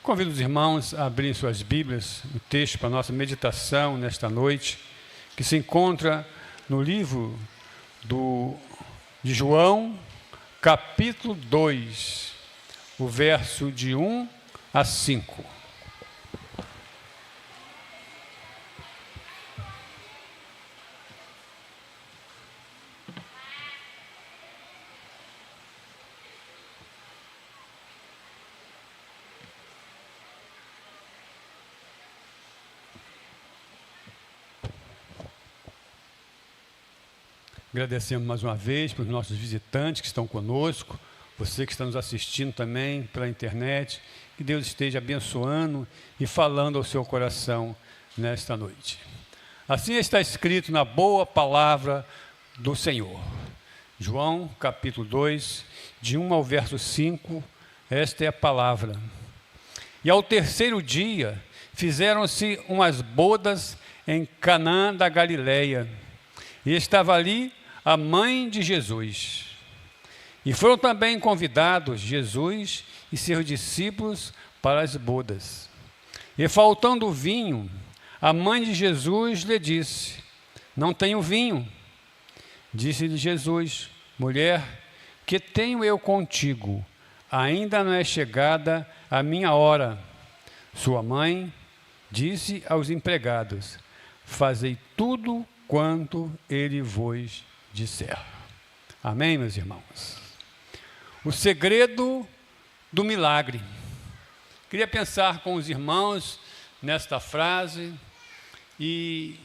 Convido os irmãos a abrirem suas Bíblias, o texto para a nossa meditação nesta noite, que se encontra no livro de João, capítulo 2, o verso de 1 a 5. Agradecemos mais uma vez para os nossos visitantes que estão conosco, você que está nos assistindo também pela internet, que Deus esteja abençoando e falando ao seu coração nesta noite. Assim está escrito na boa palavra do Senhor. João, capítulo 2, de 1 ao verso 5, esta é a palavra. E ao terceiro dia, fizeram-se umas bodas em Canaã da Galileia, e estava ali a mãe de Jesus. E foram também convidados Jesus e seus discípulos para as bodas. E faltando vinho, a mãe de Jesus lhe disse: não tenho vinho. Disse-lhe Jesus: mulher, que tenho eu contigo? Ainda não é chegada a minha hora. Sua mãe disse aos empregados: fazei tudo quanto ele vos disser. Amém, meus irmãos? O segredo do milagre. Queria pensar com os irmãos nesta frase e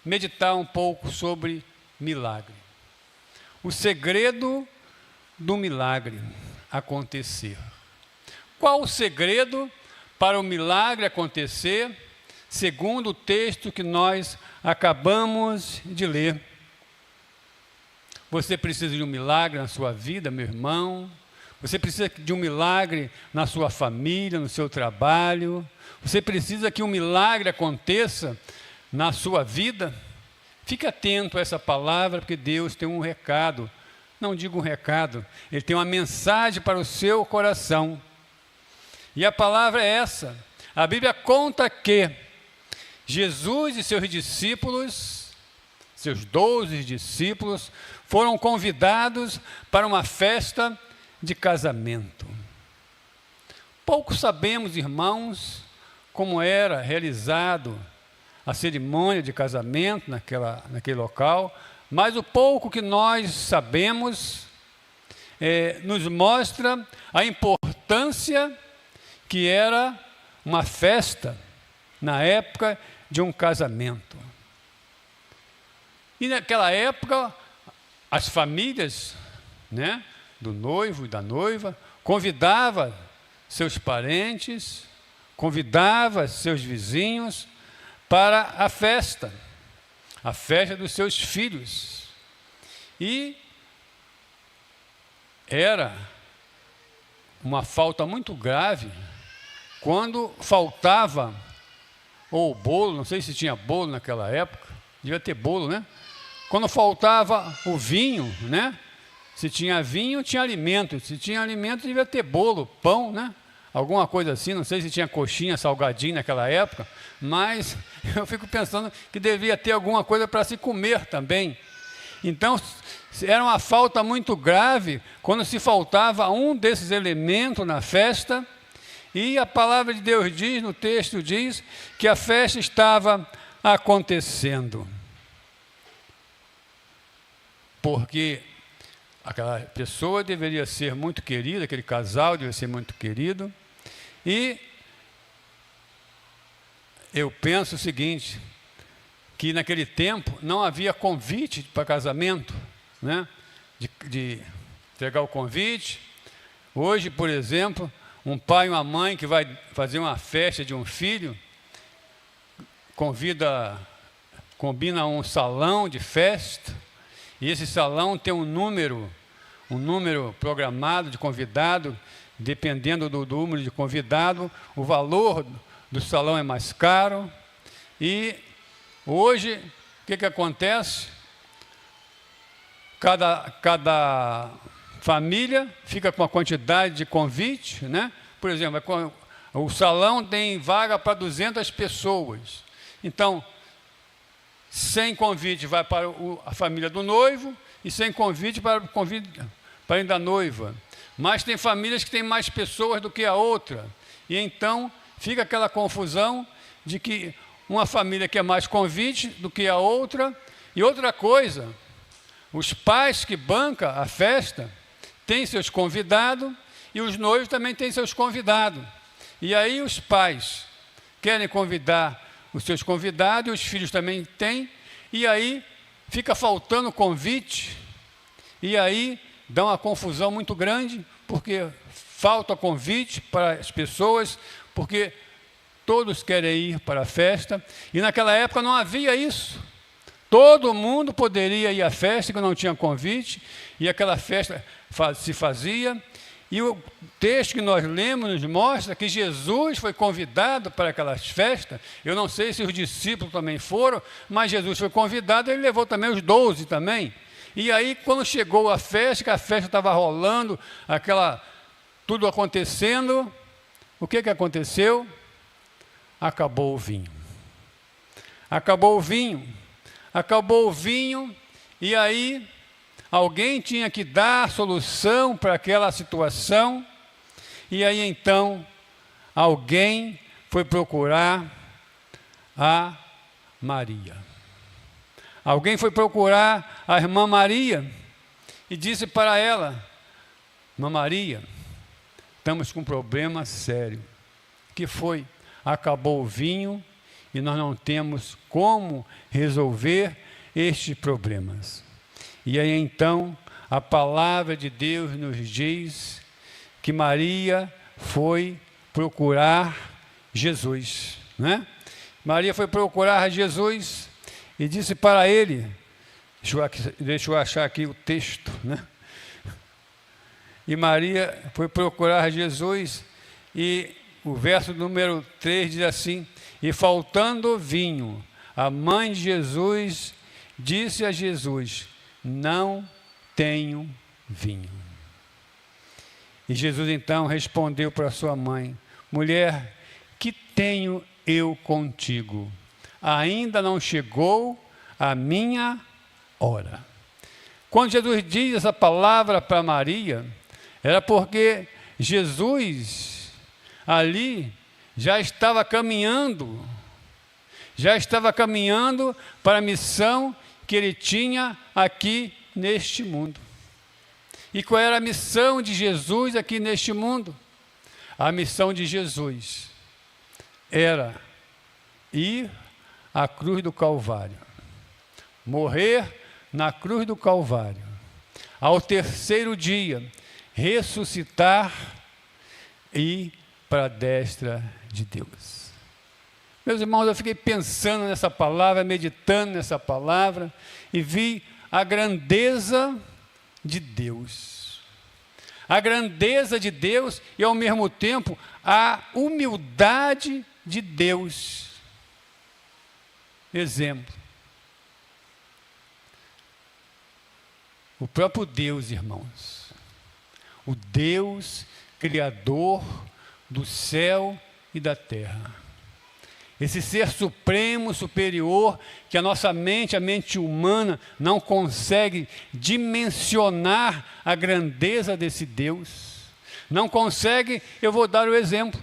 meditar um pouco sobre milagre. O segredo do milagre acontecer. Qual o segredo para o milagre acontecer, segundo o texto que nós acabamos de ler? Você precisa de um milagre na sua vida, meu irmão. Você precisa de um milagre na sua família, no seu trabalho. Você precisa que um milagre aconteça na sua vida. Fique atento a essa palavra, porque Deus tem um recado. Não digo um recado, Ele tem uma mensagem para o seu coração. E a palavra é essa. A Bíblia conta que Jesus e seus discípulos, seus 12 discípulos, foram convidados para uma festa de casamento. Pouco sabemos, irmãos, como era realizado a cerimônia de casamento naquele local, mas o pouco que nós sabemos nos mostra a importância que era uma festa na época de um casamento. E naquela época, as famílias, do noivo e da noiva, convidava seus parentes, convidava seus vizinhos para a festa dos seus filhos. E era uma falta muito grave quando faltava ou bolo, não sei se tinha bolo naquela época, devia ter bolo, né? Quando faltava o vinho, Se tinha vinho, tinha alimento. Se tinha alimento, devia ter bolo, pão, Alguma coisa assim, não sei se tinha coxinha, salgadinho naquela época, mas eu fico pensando que devia ter alguma coisa para se comer também. Então, era uma falta muito grave quando se faltava um desses elementos na festa, e a palavra de Deus diz, no texto diz, que a festa estava acontecendo. Porque aquela pessoa deveria ser muito querida, aquele casal deveria ser muito querido. E eu penso o seguinte, que naquele tempo não havia convite para casamento, de entregar o convite. Hoje, por exemplo, um pai e uma mãe que vai fazer uma festa de um filho, combina um salão de festa, e esse salão tem um número programado de convidado. Dependendo do número de convidado, o valor do salão é mais caro. E hoje, o que acontece? Cada família fica com a quantidade de convite, Por exemplo, O salão tem vaga para 200 pessoas. Então, sem convite vai para a família do noivo e sem convite para a da noiva. Mas tem famílias que têm mais pessoas do que a outra. E então fica aquela confusão de que uma família quer mais convite do que a outra. E outra coisa, os pais que bancam a festa têm seus convidados e os noivos também têm seus convidados. E aí os pais querem convidar os seus convidados, e os filhos também têm, e aí fica faltando convite, e aí dá uma confusão muito grande, porque falta convite para as pessoas, porque todos querem ir para a festa, e naquela época não havia isso. Todo mundo poderia ir à festa, que não tinha convite, e aquela festa se fazia. E o texto que nós lemos nos mostra que Jesus foi convidado para aquelas festas. Eu não sei se os discípulos também foram, mas Jesus foi convidado, ele levou também os 12 também. E aí, quando chegou a festa, que a festa estava rolando, tudo acontecendo, o que aconteceu? Acabou o vinho. Acabou o vinho. Acabou o vinho, e aí alguém tinha que dar solução para aquela situação, e aí então alguém foi procurar a Maria. Alguém foi procurar a irmã Maria e disse para ela: Irmã Maria, estamos com um problema sério. Que foi? Acabou o vinho e nós não temos como resolver estes problemas. E aí então a palavra de Deus nos diz que Maria foi procurar Jesus, né? Maria foi procurar Jesus e disse para ele, deixa eu achar aqui o texto, né? E Maria foi procurar Jesus, e o verso número 3 diz assim: e faltando vinho, a mãe de Jesus disse a Jesus: não tenho vinho. E Jesus então respondeu para sua mãe: mulher, que tenho eu contigo? Ainda não chegou a minha hora. Quando Jesus diz essa palavra para Maria, era porque Jesus ali já estava caminhando para a missão que ele tinha aqui neste mundo. E qual era a missão de Jesus aqui neste mundo? A missão de Jesus era ir à cruz do Calvário, morrer na cruz do Calvário, ao terceiro dia ressuscitar e ir para a destra de Deus. Meus irmãos, eu fiquei pensando nessa palavra, meditando nessa palavra, e vi a grandeza de Deus. A grandeza de Deus e, ao mesmo tempo, a humildade de Deus. Exemplo. O próprio Deus, irmãos. O Deus Criador do céu e da terra. Esse ser supremo, superior, que a nossa mente, a mente humana, não consegue dimensionar a grandeza desse Deus. Não consegue, eu vou dar o exemplo.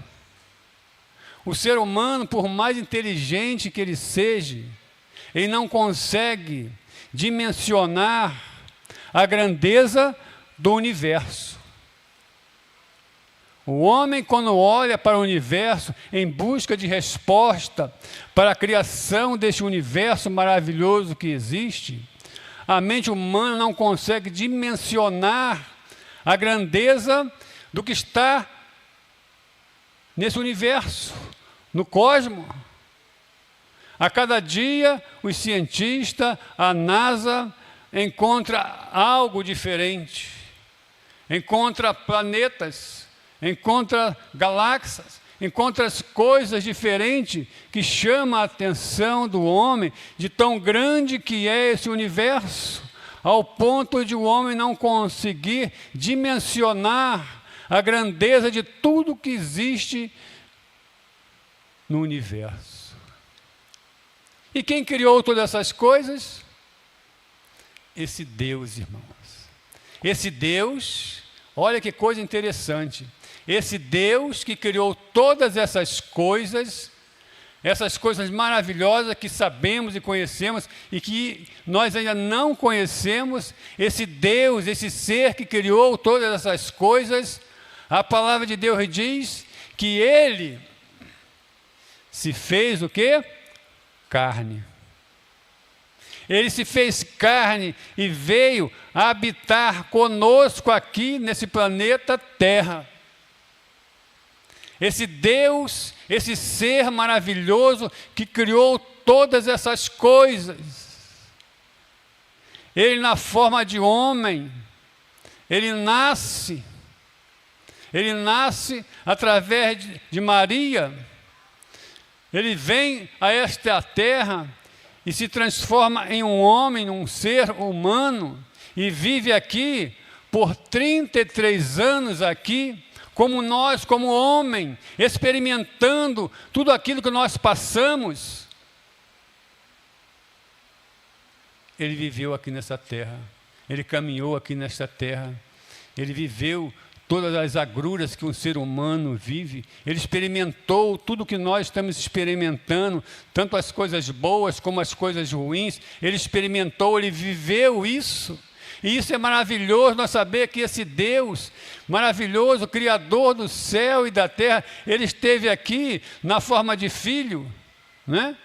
O ser humano, por mais inteligente que ele seja, ele não consegue dimensionar a grandeza do universo. O homem, quando olha para o universo em busca de resposta para a criação deste universo maravilhoso que existe, a mente humana não consegue dimensionar a grandeza do que está nesse universo, no cosmos. A cada dia, os cientistas, a NASA, encontra algo diferente, encontra planetas, encontra galáxias, encontra as coisas diferentes que chamam a atenção do homem, de tão grande que é esse universo, ao ponto de o homem não conseguir dimensionar a grandeza de tudo que existe no universo. E quem criou todas essas coisas? Esse Deus, irmãos. Esse Deus, olha que coisa interessante. Esse Deus que criou todas essas coisas maravilhosas que sabemos e conhecemos e que nós ainda não conhecemos, esse Deus, esse ser que criou todas essas coisas, a palavra de Deus diz que Ele se fez o quê? Carne. Ele se fez carne e veio habitar conosco aqui nesse planeta Terra. Esse Deus, esse ser maravilhoso que criou todas essas coisas. Ele na forma de homem, ele nasce através de Maria. Ele vem a esta terra e se transforma em um homem, um ser humano, e vive aqui por 33 anos aqui, como nós, como homem, experimentando tudo aquilo que nós passamos. Ele viveu aqui nessa terra, ele caminhou aqui nesta terra, ele viveu todas as agruras que um ser humano vive, ele experimentou tudo que nós estamos experimentando, tanto as coisas boas como as coisas ruins, ele experimentou, ele viveu isso. E isso é maravilhoso, nós saber que esse Deus maravilhoso, Criador do céu e da terra, Ele esteve aqui na forma de filho, né?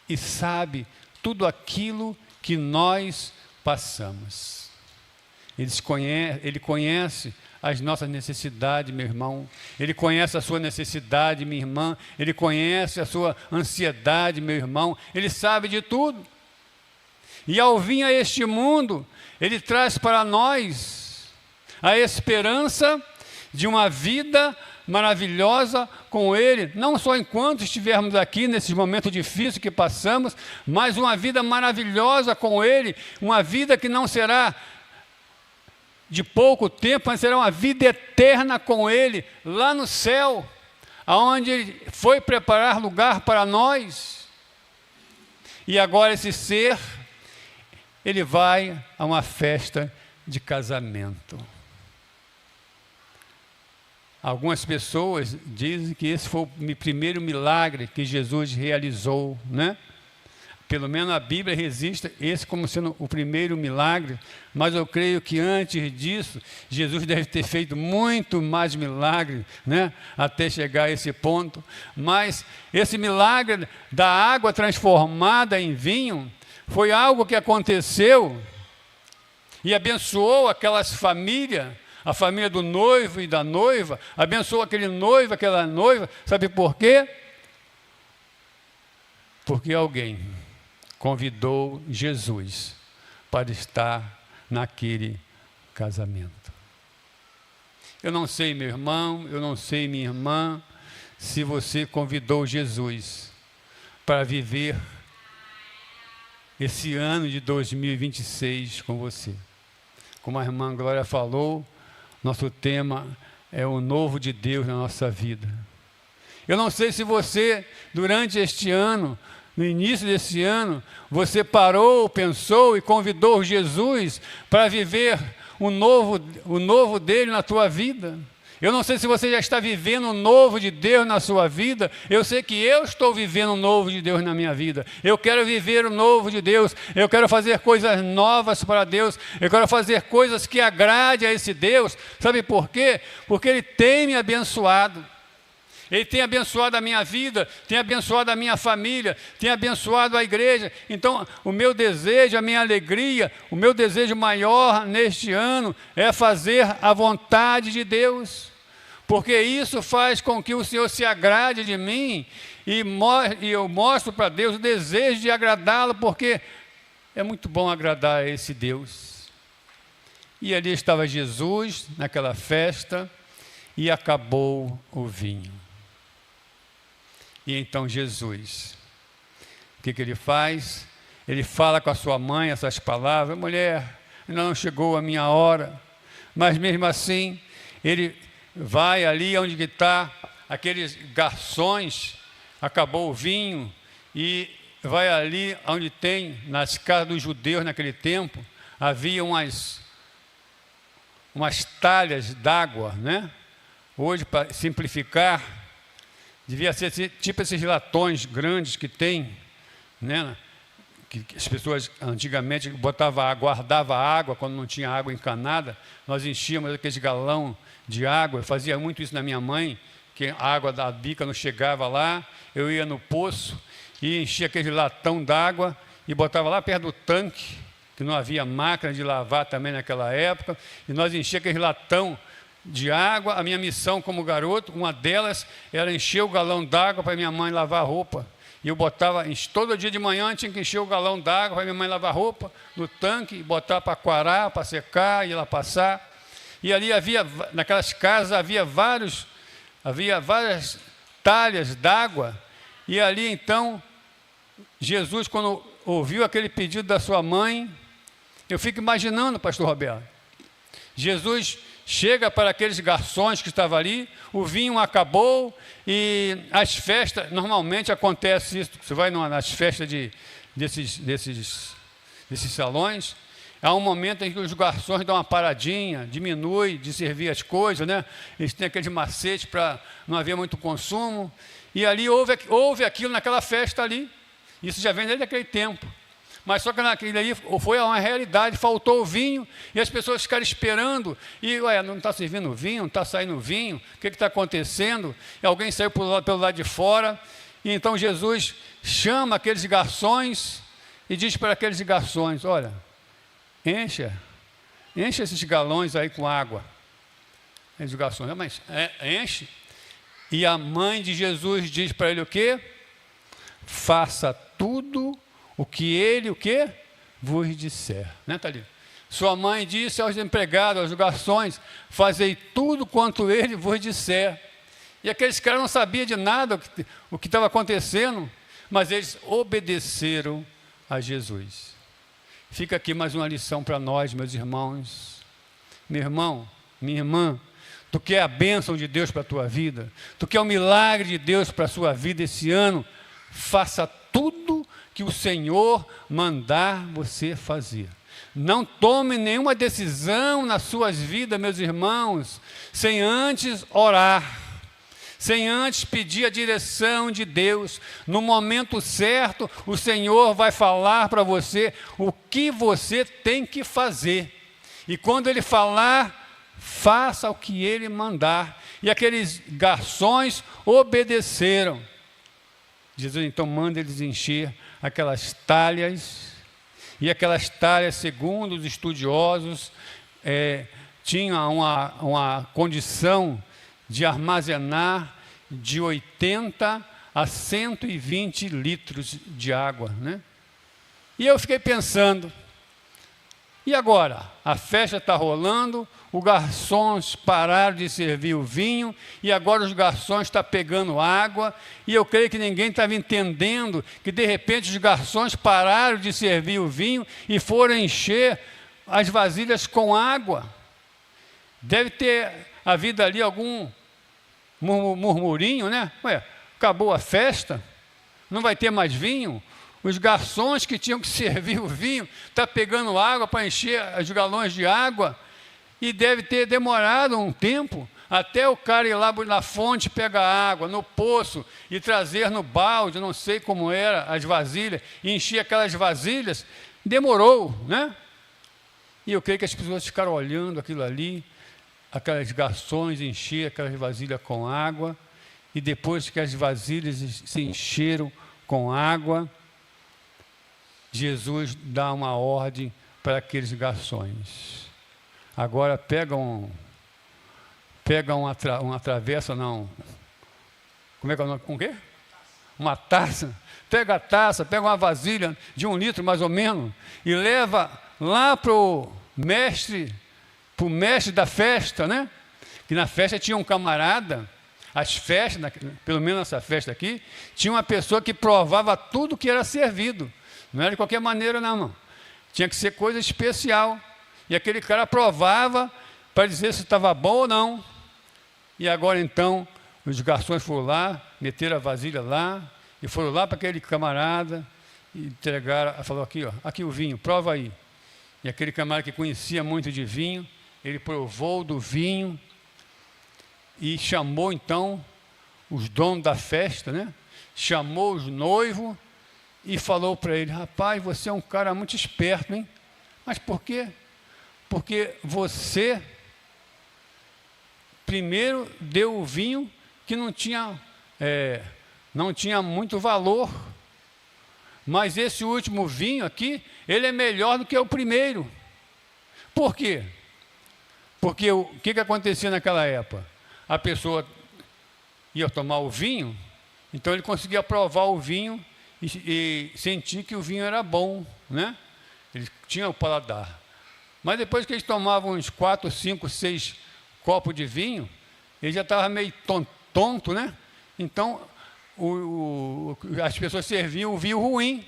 E sabe tudo aquilo que nós passamos. Ele conhece as nossas necessidades, meu irmão. Ele conhece a sua necessidade, minha irmã. Ele conhece a sua ansiedade, meu irmão. Ele sabe de tudo. E ao vir a este mundo, Ele traz para nós a esperança de uma vida maravilhosa com Ele, não só enquanto estivermos aqui, nesses momentos difíceis que passamos, mas uma vida maravilhosa com Ele, uma vida que não será de pouco tempo, mas será uma vida eterna com Ele, lá no céu, aonde Ele foi preparar lugar para nós. E agora esse ser, ele vai a uma festa de casamento. Algumas pessoas dizem que esse foi o primeiro milagre que Jesus realizou, né? Pelo menos a Bíblia registra esse como sendo o primeiro milagre, mas eu creio que antes disso, Jesus deve ter feito muito mais milagres, né? Até chegar a esse ponto. Mas esse milagre da água transformada em vinho, foi algo que aconteceu e abençoou aquelas famílias, a família do noivo e da noiva, abençoou aquele noivo, aquela noiva. Sabe por quê? Porque alguém convidou Jesus para estar naquele casamento. Eu não sei, meu irmão, eu não sei, minha irmã, se você convidou Jesus para viver esse ano de 2026 com você. Como a irmã Glória falou, nosso tema é o novo de Deus na nossa vida. Eu não sei se você, durante este ano, no início desse ano, você parou, pensou e convidou Jesus para viver o novo dele na tua vida. Eu não sei se você já está vivendo o novo de Deus na sua vida. Eu sei que eu estou vivendo o novo de Deus na minha vida. Eu quero viver o novo de Deus. Eu quero fazer coisas novas para Deus. Eu quero fazer coisas que agradem a esse Deus. Sabe por quê? Porque Ele tem me abençoado. Ele tem abençoado a minha vida, tem abençoado a minha família, tem abençoado a igreja. Então, o meu desejo, a minha alegria, o meu desejo maior neste ano é fazer a vontade de Deus. Porque isso faz com que o Senhor se agrade de mim e eu mostro para Deus o desejo de agradá-lo, porque é muito bom agradar a esse Deus. E ali estava Jesus, naquela festa, e acabou o vinho. E então Jesus, o que ele faz? Ele fala com a sua mãe essas palavras: mulher, ainda não chegou a minha hora. Mas mesmo assim, ele vai ali onde está aqueles garçons, acabou o vinho, e vai ali onde tem, nas casas dos judeus naquele tempo, havia umas talhas d'água, né? Hoje, para simplificar, devia ser tipo esses latões grandes que tem, né? Que as pessoas antigamente guardavam água quando não tinha água encanada. Nós enchíamos aqueles galão de água. Eu fazia muito isso na minha mãe, que a água da bica não chegava lá. Eu ia no poço e enchia aquele latão d'água e botava lá perto do tanque, que não havia máquina de lavar também naquela época. E nós enchia aquele latão de água. A minha missão como garoto, uma delas, era encher o galão d'água para minha mãe lavar a roupa. E eu botava, todo dia de manhã tinha que encher o galão d'água para minha mãe lavar roupa no tanque, e botar para coarar, para secar, e ela passar. E ali naquelas casas havia várias talhas d'água. E ali então, Jesus, quando ouviu aquele pedido da sua mãe, eu fico imaginando, pastor Roberto, Jesus chega para aqueles garçons que estavam ali, o vinho acabou, e as festas, normalmente acontece isso, você vai nas festas desses salões, há um momento em que os garçons dão uma paradinha, diminui de servir as coisas, né? Eles têm aqueles macetes para não haver muito consumo, e ali houve aquilo naquela festa ali, isso já vem desde aquele tempo. Mas só que naquele aí foi uma realidade, faltou o vinho, e as pessoas ficaram esperando, e não está servindo vinho, não está saindo vinho, o que está acontecendo? E alguém saiu pelo lado de fora, e então Jesus chama aqueles garçons, e diz para aqueles garçons, olha, enche esses galões aí com água. Os garçons, mas enche. E a mãe de Jesus diz para ele o quê? Faça tudo o que ele, vos disser. Né, Thalita? Sua mãe disse aos empregados, aos garçons, fazei tudo quanto ele vos disser. E aqueles caras não sabiam de nada o que estava acontecendo, mas eles obedeceram a Jesus. Fica aqui mais uma lição para nós, meus irmãos. Meu irmão, minha irmã, tu quer a bênção de Deus para a tua vida? Tu quer o milagre de Deus para a sua vida esse ano? Faça tudo que o Senhor mandar você fazer. Não tome nenhuma decisão nas suas vidas, meus irmãos, sem antes orar, sem antes pedir a direção de Deus. No momento certo, o Senhor vai falar para você o que você tem que fazer. E quando Ele falar, faça o que Ele mandar. E aqueles garçons obedeceram. Jesus então manda eles encher aquelas talhas, e aquelas talhas, segundo os estudiosos, tinham uma condição de armazenar de 80 a 120 litros de água, né? E eu fiquei pensando, e agora? A festa está rolando, os garçons pararam de servir o vinho, e agora os garçons estão pegando água, e eu creio que ninguém estava entendendo que de repente os garçons pararam de servir o vinho e foram encher as vasilhas com água. Deve ter havido ali algum murmurinho, né? Acabou a festa, não vai ter mais vinho. Os garçons que tinham que servir o vinho estão pegando água para encher os galões de água, e deve ter demorado um tempo até o cara ir lá na fonte pegar água, no poço, e trazer no balde, não sei como era, as vasilhas, e encher aquelas vasilhas. Demorou, né? E eu creio que as pessoas ficaram olhando aquilo ali, aquelas garçons encher aquelas vasilhas com água, e depois que as vasilhas se encheram com água, Jesus dá uma ordem para aqueles garçons. Agora pega uma travessa, não. Como é que é o nome? Um quê? Uma taça. Pega a taça, pega uma vasilha de 1 litro mais ou menos, e leva lá para o mestre da festa, né? Que na festa tinha um camarada. As festas, pelo menos nessa festa aqui, tinha uma pessoa que provava tudo que era servido. Não era de qualquer maneira, não, irmão. Tinha que ser coisa especial. E aquele cara provava para dizer se estava bom ou não. E agora, então, os garçons foram lá, meteram a vasilha lá, e foram lá para aquele camarada, e entregaram, falou aqui, ó, aqui o vinho, prova aí. E aquele camarada que conhecia muito de vinho, ele provou do vinho, e chamou então os donos da festa, né? Chamou os noivos, e falou para ele, rapaz, você é um cara muito esperto, hein? Mas por quê? Porque você primeiro deu o vinho que não tinha muito valor, mas esse último vinho aqui, ele é melhor do que o primeiro. Por quê? Porque o que acontecia naquela época? A pessoa ia tomar o vinho, então ele conseguia provar o vinho e sentir que o vinho era bom, né? Ele tinha o paladar. Mas depois que eles tomavam uns 4, 5, 6 copos de vinho, ele já estava meio tonto, né? Então, as pessoas serviam o vinho ruim.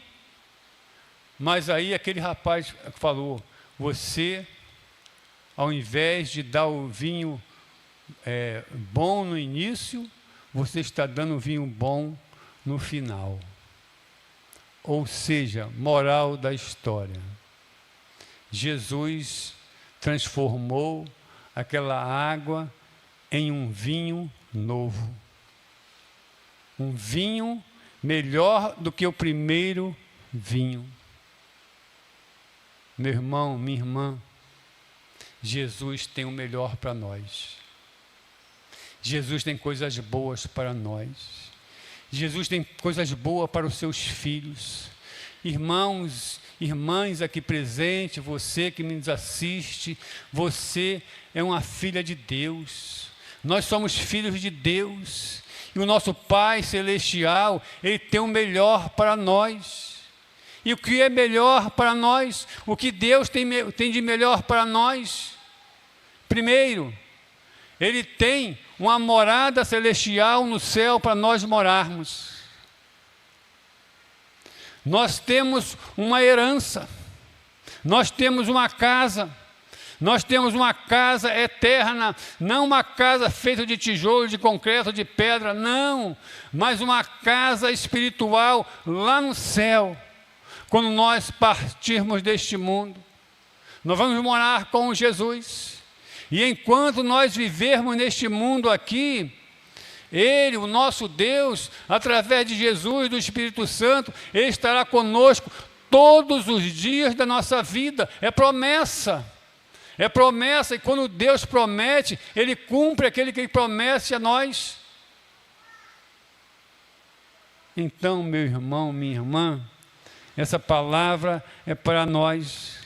Mas aí aquele rapaz falou, você, ao invés de dar o vinho bom no início, você está dando vinho bom no final. Ou seja, moral da história. Jesus transformou aquela água em um vinho novo. Um vinho melhor do que o primeiro vinho. Meu irmão, minha irmã, Jesus tem o melhor para nós. Jesus tem coisas boas para nós. Jesus tem coisas boas para os seus filhos. Irmãos, irmãs aqui presentes, você que nos assiste, você é uma filha de Deus. Nós somos filhos de Deus. E o nosso Pai Celestial, Ele tem o melhor para nós. E o que é melhor para nós? O que Deus tem de melhor para nós? Primeiro, Ele tem uma morada celestial no céu para nós morarmos. Nós temos uma herança, nós temos uma casa eterna, não uma casa feita de tijolo, de concreto, de pedra, não, mas uma casa espiritual lá no céu. Quando nós partirmos deste mundo, nós vamos morar com Jesus. E enquanto nós vivermos neste mundo aqui, Ele, o nosso Deus, através de Jesus, do Espírito Santo, Ele estará conosco todos os dias da nossa vida. É promessa, e quando Deus promete, Ele cumpre aquele que Ele promete a nós. Então, meu irmão, minha irmã, essa palavra é para nós.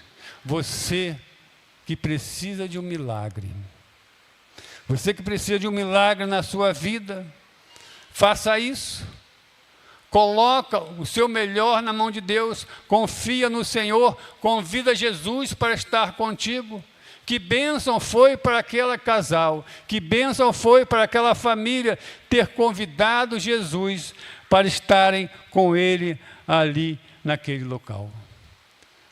Você que precisa de um milagre, você que precisa de um milagre na sua vida, faça isso. Coloca o seu melhor na mão de Deus, confia no Senhor, convida Jesus para estar contigo. Que bênção foi para aquele casal, que bênção foi para aquela família ter convidado Jesus para estarem com Ele ali naquele local.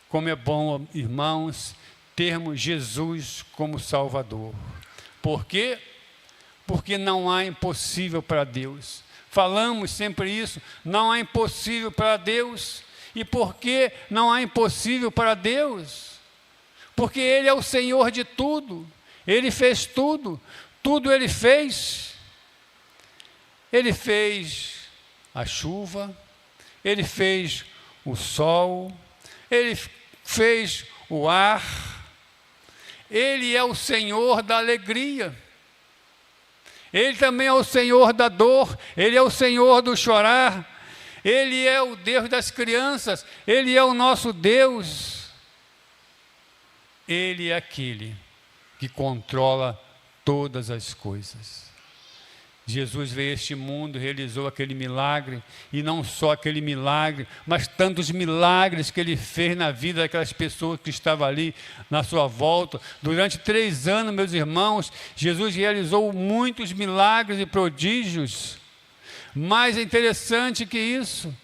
Como é bom, irmãos, termos Jesus como Salvador. Por quê? Porque não há impossível para Deus. Falamos sempre isso, não há impossível para Deus. E por que não há impossível para Deus? Porque Ele é o Senhor de tudo. Ele fez tudo, tudo Ele fez. Ele fez a chuva, Ele fez o sol, Ele fez o ar. Ele é o Senhor da alegria. Ele também é o Senhor da dor. Ele é o Senhor do chorar. Ele é o Deus das crianças. Ele é o nosso Deus. Ele é aquele que controla todas as coisas. Jesus veio a este mundo, realizou aquele milagre, e não só aquele milagre, mas tantos milagres que Ele fez na vida daquelas pessoas que estavam ali na sua volta. Durante 3 anos, meus irmãos, Jesus realizou muitos milagres e prodígios. Mais interessante que isso,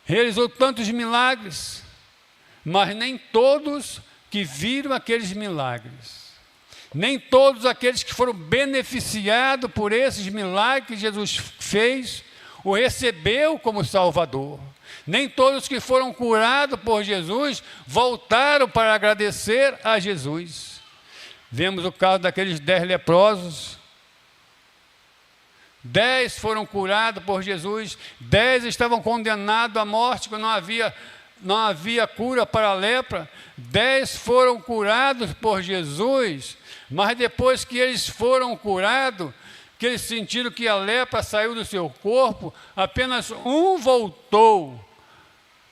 realizou tantos milagres, mas nem todos que viram aqueles milagres. Nem todos aqueles que foram beneficiados por esses milagres que Jesus fez, o recebeu como Salvador. Nem todos que foram curados por Jesus voltaram para agradecer a Jesus. Vemos o caso daqueles 10 leprosos. 10 foram curados por Jesus, 10 estavam condenados à morte, porque não havia cura para a lepra. 10 foram curados por Jesus, mas depois que eles foram curados, que eles sentiram que a lepra saiu do seu corpo, apenas um voltou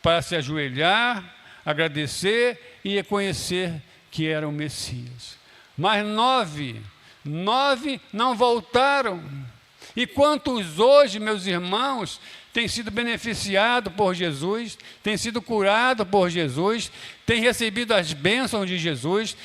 para se ajoelhar, agradecer e reconhecer que era o Messias. Mas 9 não voltaram. E quantos hoje, meus irmãos, têm sido beneficiados por Jesus, têm sido curados por Jesus, têm recebido as bênçãos de Jesus,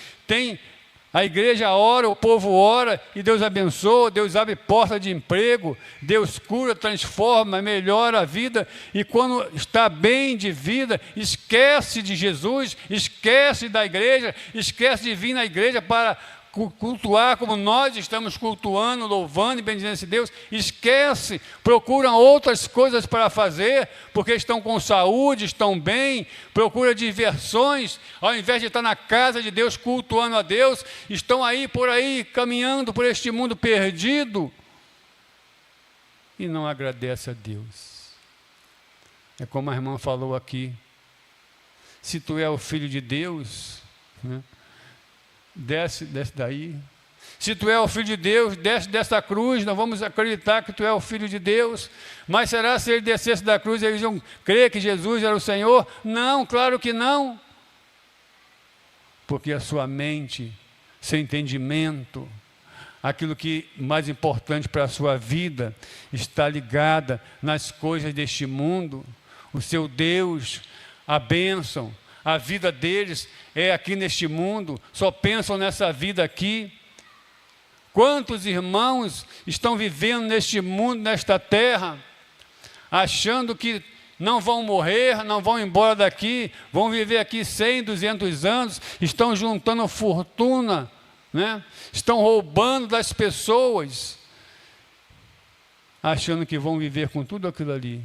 a igreja ora, o povo ora, e Deus abençoa, Deus abre porta de emprego, Deus cura, transforma, melhora a vida, e quando está bem de vida, esquece de Jesus, esquece da igreja, esquece de vir na igreja para cultuar como nós estamos cultuando, louvando e bendizendo esse Deus, esquece, procuram outras coisas para fazer, porque estão com saúde, estão bem, procura diversões, ao invés de estar na casa de Deus, cultuando a Deus, estão aí, por aí, caminhando por este mundo perdido, e não agradece a Deus. É como a irmã falou aqui, se tu é o Filho de Deus, né? Desce daí. Se tu é o Filho de Deus, desce dessa cruz, nós vamos acreditar que tu é o Filho de Deus. Mas será se ele descesse da cruz, eles iam crer que Jesus era o Senhor? Não, claro que não. Porque a sua mente, seu entendimento, aquilo que mais importante para a sua vida, está ligada nas coisas deste mundo. O seu Deus, a bênção, a vida deles é aqui neste mundo, só pensam nessa vida aqui. Quantos irmãos estão vivendo neste mundo, nesta terra, achando que não vão morrer, não vão embora daqui, vão viver aqui 100, 200 anos, estão juntando fortuna, né? Estão roubando das pessoas, achando que vão viver com tudo aquilo ali.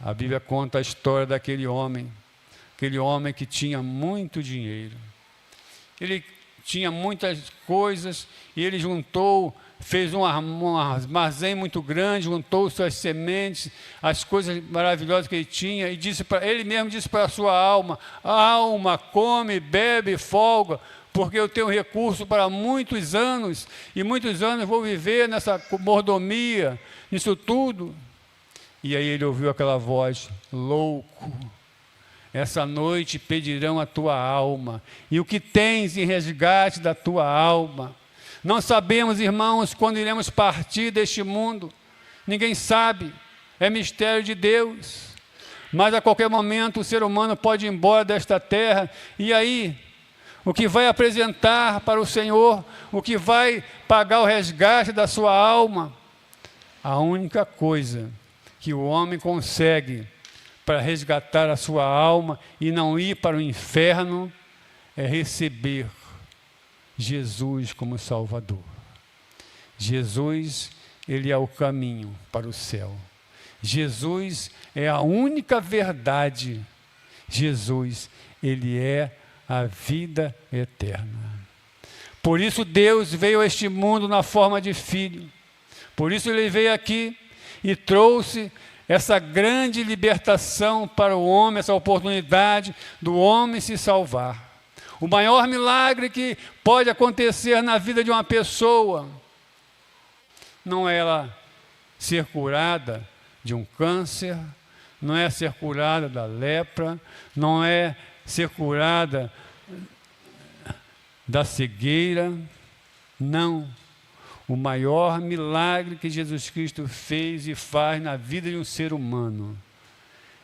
A Bíblia conta a história daquele homem que tinha muito dinheiro. Ele tinha muitas coisas e ele juntou, fez um armazém muito grande, juntou suas sementes, as coisas maravilhosas que ele tinha, e ele mesmo disse para a sua alma: alma, come, bebe, folga, porque eu tenho recurso para muitos anos, e muitos anos vou viver nessa mordomia, nisso tudo. E aí ele ouviu aquela voz: louco, essa noite pedirão a tua alma, e o que tens em resgate da tua alma. Não sabemos, irmãos, quando iremos partir deste mundo, ninguém sabe, é mistério de Deus, mas a qualquer momento o ser humano pode ir embora desta terra, e aí, o que vai apresentar para o Senhor, o que vai pagar o resgate da sua alma? A única coisa que o homem consegue para resgatar a sua alma e não ir para o inferno é receber Jesus como Salvador. Jesus, ele é o caminho para o céu. Jesus é a única verdade. Jesus, ele é a vida eterna. Por isso Deus veio a este mundo na forma de filho. Por isso ele veio aqui e trouxe essa grande libertação para o homem, essa oportunidade do homem se salvar. O maior milagre que pode acontecer na vida de uma pessoa não é ela ser curada de um câncer, não é ser curada da lepra, não é ser curada da cegueira, não. O maior milagre que Jesus Cristo fez e faz na vida de um ser humano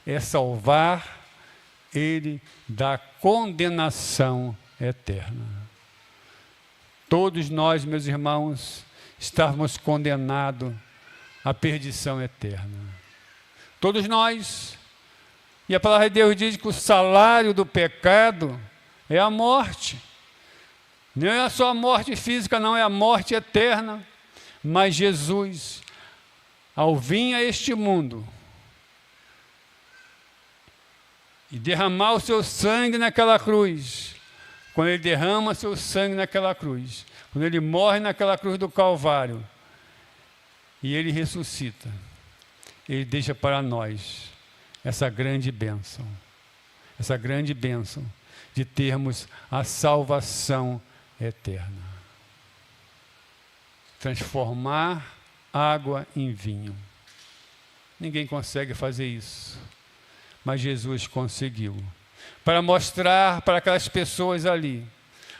é salvar ele da condenação eterna. Todos nós, meus irmãos, estávamos condenados à perdição eterna. Todos nós. E a palavra de Deus diz que o salário do pecado é a morte. Não é só a morte física, não, é a morte eterna. Mas Jesus, ao vir a este mundo e derramar o seu sangue naquela cruz, quando ele derrama seu sangue naquela cruz, quando ele morre naquela cruz do Calvário, e ele ressuscita, ele deixa para nós essa grande bênção de termos a salvação eterna. Transformar água em vinho. Ninguém consegue fazer isso, mas Jesus conseguiu. Para mostrar para aquelas pessoas ali,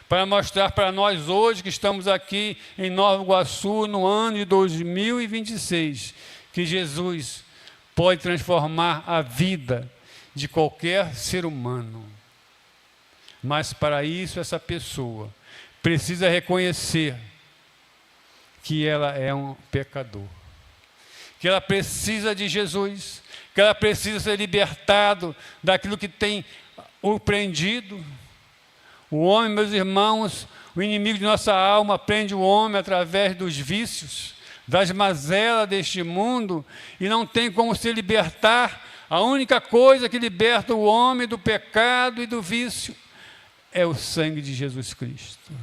para mostrar para nós hoje que estamos aqui em Nova Iguaçu, no ano de 2026, que Jesus pode transformar a vida de qualquer ser humano. Mas para isso essa pessoa precisa reconhecer que ela é um pecador, que ela precisa de Jesus, que ela precisa ser libertado daquilo que tem o prendido. O homem, meus irmãos, o inimigo de nossa alma prende o homem através dos vícios, das mazelas deste mundo, e não tem como se libertar. A única coisa que liberta o homem do pecado e do vício é o sangue de Jesus Cristo.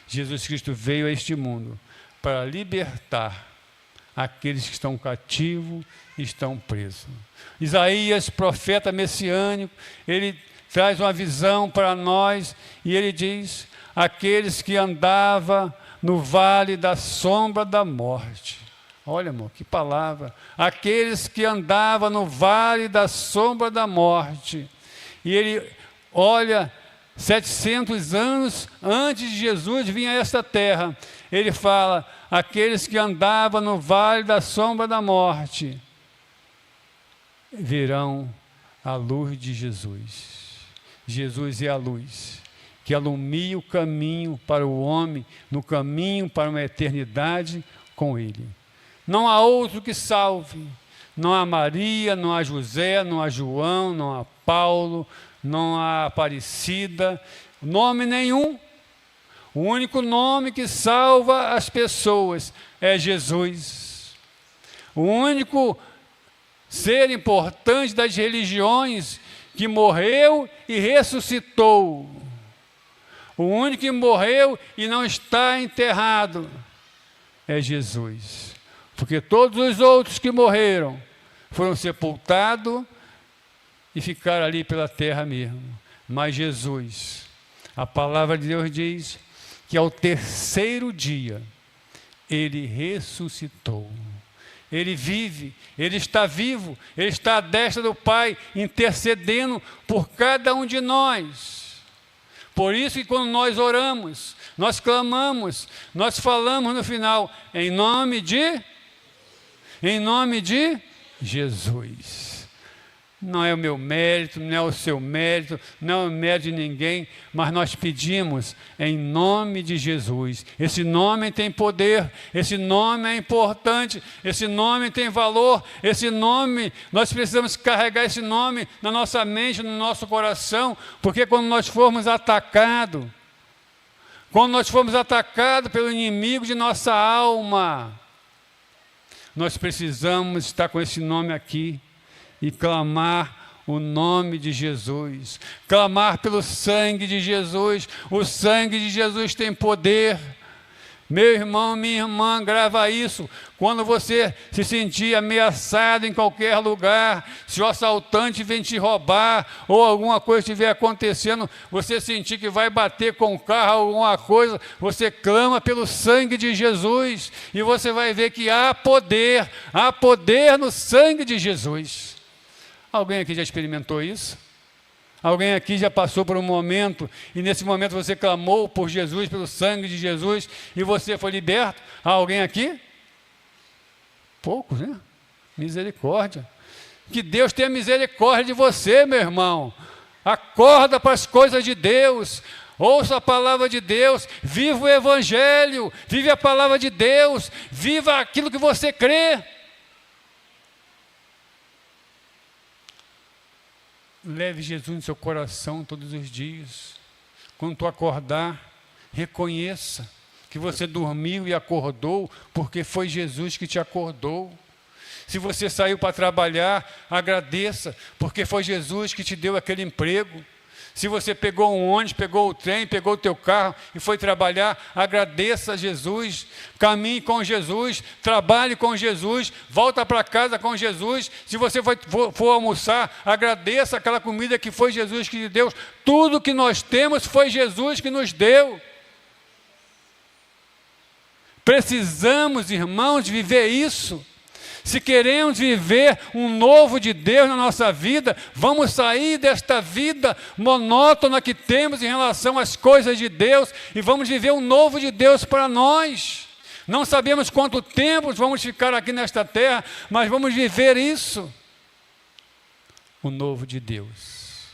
Jesus Cristo veio a este mundo para libertar aqueles que estão cativos e estão presos. Isaías, profeta messiânico, ele traz uma visão para nós e ele diz: aqueles que andavam no vale da sombra da morte. Olha, amor, que palavra. Aqueles que andavam no vale da sombra da morte. E ele olha 700 anos antes de Jesus vir a esta terra. Ele fala: aqueles que andavam no vale da sombra da morte verão a luz de Jesus. Jesus é a luz que alumia o caminho para o homem, no caminho para uma eternidade com Ele. Não há outro que salve. Não há Maria, não há José, não há João, não há Paulo, não há Aparecida, nome nenhum. O único nome que salva as pessoas é Jesus. O único ser importante das religiões que morreu e ressuscitou. O único que morreu e não está enterrado é Jesus. Porque todos os outros que morreram foram sepultados e ficaram ali pela terra mesmo. Mas Jesus, a palavra de Deus diz que ao terceiro dia ele ressuscitou. Ele vive, ele está vivo, ele está à destra do Pai, intercedendo por cada um de nós. Por isso que quando nós oramos, nós clamamos, nós falamos no final, em nome de Jesus. Não é o meu mérito, não é o seu mérito, não é o mérito de ninguém, mas nós pedimos em nome de Jesus. Esse nome tem poder, esse nome é importante, esse nome tem valor, esse nome, nós precisamos carregar esse nome na nossa mente, no nosso coração, porque quando nós formos atacados pelo inimigo de nossa alma, nós precisamos estar com esse nome aqui e clamar o nome de Jesus, clamar pelo sangue de Jesus. O sangue de Jesus tem poder. Meu irmão, minha irmã, grava isso. Quando você se sentir ameaçado em qualquer lugar, se o assaltante vem te roubar ou alguma coisa estiver acontecendo, você sentir que vai bater com o carro, alguma coisa, você clama pelo sangue de Jesus e você vai ver que há poder no sangue de Jesus. Alguém aqui já experimentou isso? Alguém aqui já passou por um momento e nesse momento você clamou por Jesus, pelo sangue de Jesus e você foi liberto? Há alguém aqui? Poucos, né? Misericórdia. Que Deus tenha misericórdia de você, meu irmão. Acorda para as coisas de Deus. Ouça a palavra de Deus. Viva o Evangelho. Vive a palavra de Deus. Viva aquilo que você crê. Leve Jesus no seu coração todos os dias. Quando tu acordar, Reconheça que você dormiu e acordou porque foi Jesus que te acordou. Se você saiu para trabalhar, agradeça, porque foi Jesus que te deu aquele emprego. Se você pegou um ônibus, pegou o trem, pegou o teu carro e foi trabalhar, agradeça a Jesus, caminhe com Jesus, trabalhe com Jesus, volta para casa com Jesus. Se você for almoçar, agradeça aquela comida que foi Jesus que te deu. Tudo que nós temos foi Jesus que nos deu. Precisamos, irmãos, viver isso. Se queremos viver um novo de Deus na nossa vida, vamos sair desta vida monótona que temos em relação às coisas de Deus e vamos viver um novo de Deus para nós. Não sabemos quanto tempo vamos ficar aqui nesta terra, mas vamos viver isso. O novo de Deus.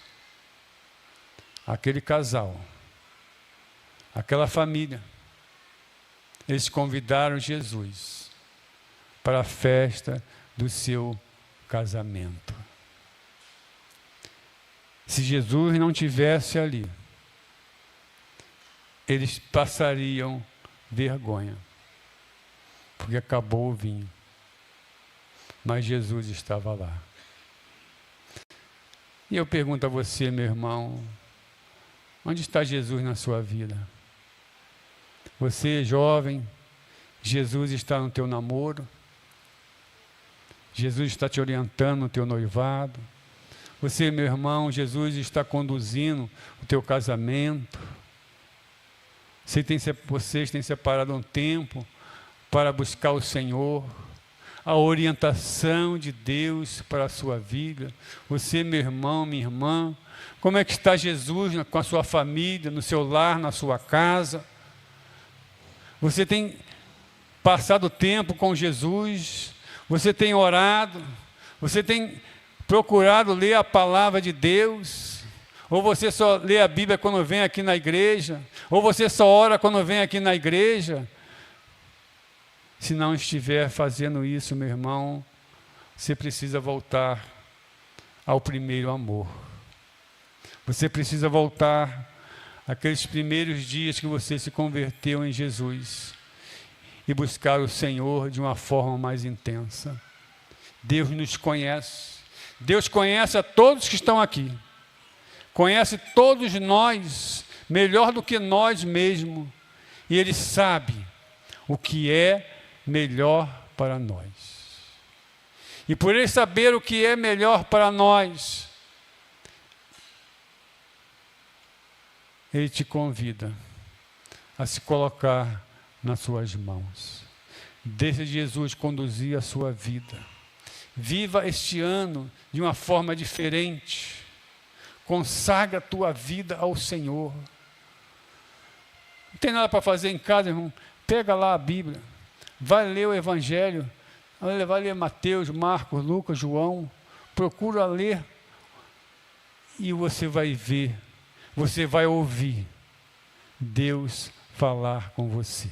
Aquele casal, aquela família, eles convidaram Jesus para a festa do seu casamento. Se Jesus não tivesse ali, eles passariam vergonha, porque acabou o vinho. Mas Jesus estava lá. E eu pergunto a você, meu irmão, onde está Jesus na sua vida? Você, jovem, Jesus está no teu namoro? Jesus está te orientando no teu noivado. Você, meu irmão, Jesus está conduzindo o teu casamento. Vocês têm separado um tempo para buscar o Senhor, a orientação de Deus para a sua vida. Você, meu irmão, minha irmã, como é que está Jesus com a sua família, no seu lar, na sua casa? Você tem passado tempo com Jesus? Você tem orado? Você tem procurado ler a palavra de Deus? Ou você só lê a Bíblia quando vem aqui na igreja? Ou você só ora quando vem aqui na igreja? Se não estiver fazendo isso, meu irmão, você precisa voltar ao primeiro amor. Você precisa voltar àqueles primeiros dias que você se converteu em Jesus e buscar o Senhor de uma forma mais intensa. Deus nos conhece. Deus conhece a todos que estão aqui. Conhece todos nós, melhor do que nós mesmos. E Ele sabe o que é melhor para nós. E por Ele saber o que é melhor para nós, Ele te convida a se colocar nas suas mãos. Deixa Jesus conduzir a sua vida. Viva este ano de uma forma diferente. Consagra a tua vida ao Senhor. Não tem nada para fazer em casa, irmão? Pega lá a Bíblia. Vai ler o Evangelho. Vai ler Mateus, Marcos, Lucas, João. Procura ler. E você vai ver. Você vai ouvir Deus falar com você.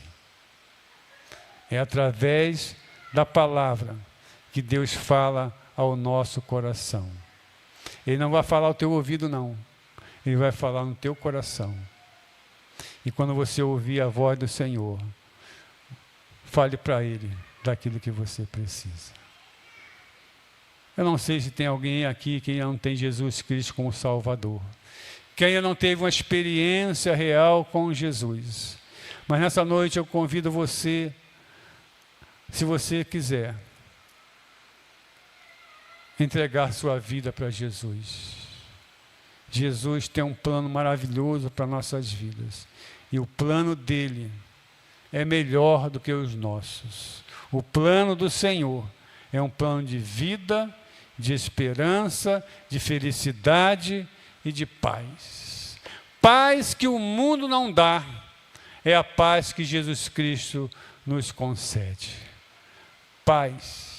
É através da palavra que Deus fala ao nosso coração. Ele não vai falar ao teu ouvido, não. Ele vai falar no teu coração. E quando você ouvir a voz do Senhor, fale para Ele daquilo que você precisa. Eu não sei se tem alguém aqui que ainda não tem Jesus Cristo como Salvador, que ainda não teve uma experiência real com Jesus. Mas nessa noite eu convido você, se você quiser, entregar sua vida para Jesus. Jesus tem um plano maravilhoso para nossas vidas. E o plano dele é melhor do que os nossos. O plano do Senhor é um plano de vida, de esperança, de felicidade e de paz. Paz que o mundo não dá, é a paz que Jesus Cristo nos concede. Paz.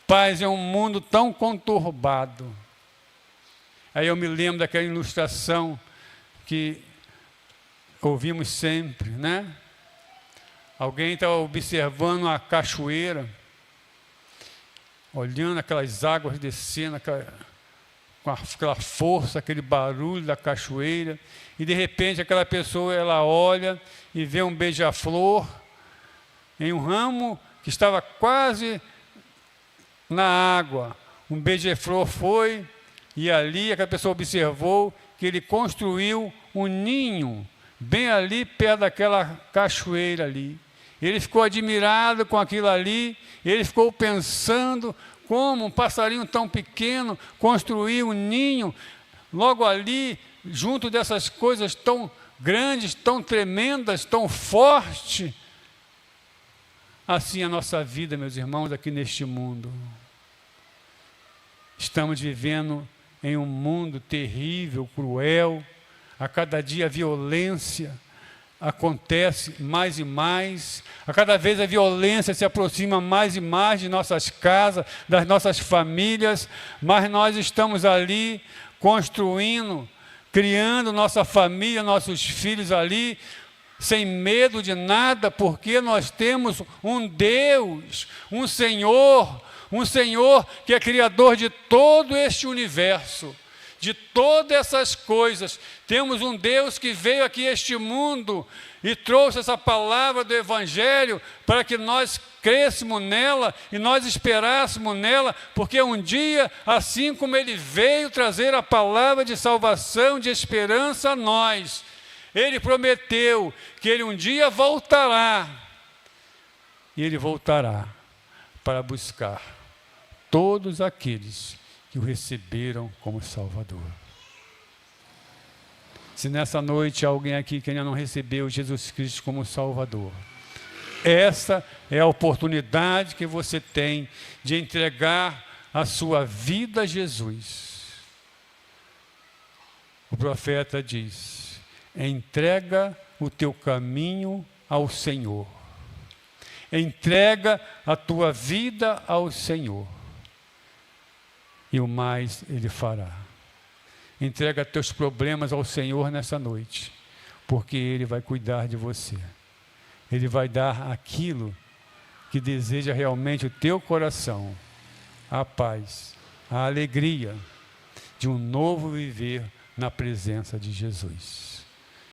Paz é um mundo tão conturbado. Aí eu me lembro daquela ilustração que ouvimos sempre, né? Alguém estava observando a cachoeira, olhando aquelas águas descendo, com aquela força, aquele barulho da cachoeira, e de repente aquela pessoa, ela olha e vê um beija-flor em um ramo que estava quase na água. Um beija-flor foi, e ali aquela pessoa observou que ele construiu um ninho, bem ali perto daquela cachoeira ali. Ele ficou admirado com aquilo ali, ele ficou pensando como um passarinho tão pequeno construiu um ninho logo ali, junto dessas coisas tão grandes, tão tremendas, tão fortes. Assim é a nossa vida, meus irmãos, aqui neste mundo. Estamos vivendo em um mundo terrível, cruel. A cada dia a violência acontece mais e mais. A cada vez a violência se aproxima mais e mais de nossas casas, das nossas famílias. Mas nós estamos ali construindo, criando nossa família, nossos filhos ali, sem medo de nada, porque nós temos um Deus, um Senhor que é criador de todo este universo, de todas essas coisas. Temos um Deus que veio aqui a este mundo e trouxe essa palavra do Evangelho para que nós crescêssemos nela e nós esperássemos nela, porque um dia, assim como Ele veio trazer a palavra de salvação, de esperança a nós, Ele prometeu que Ele um dia voltará, e Ele voltará para buscar todos aqueles que o receberam como Salvador. Se nessa noite há alguém aqui que ainda não recebeu Jesus Cristo como Salvador, essa é a oportunidade que você tem de entregar a sua vida a Jesus. O profeta diz: entrega o teu caminho ao Senhor. Entrega a tua vida ao Senhor, e o mais Ele fará. Entrega teus problemas ao Senhor nessa noite, porque Ele vai cuidar de você. Ele vai dar aquilo que deseja realmente o teu coração, a paz, a alegria de um novo viver na presença de Jesus.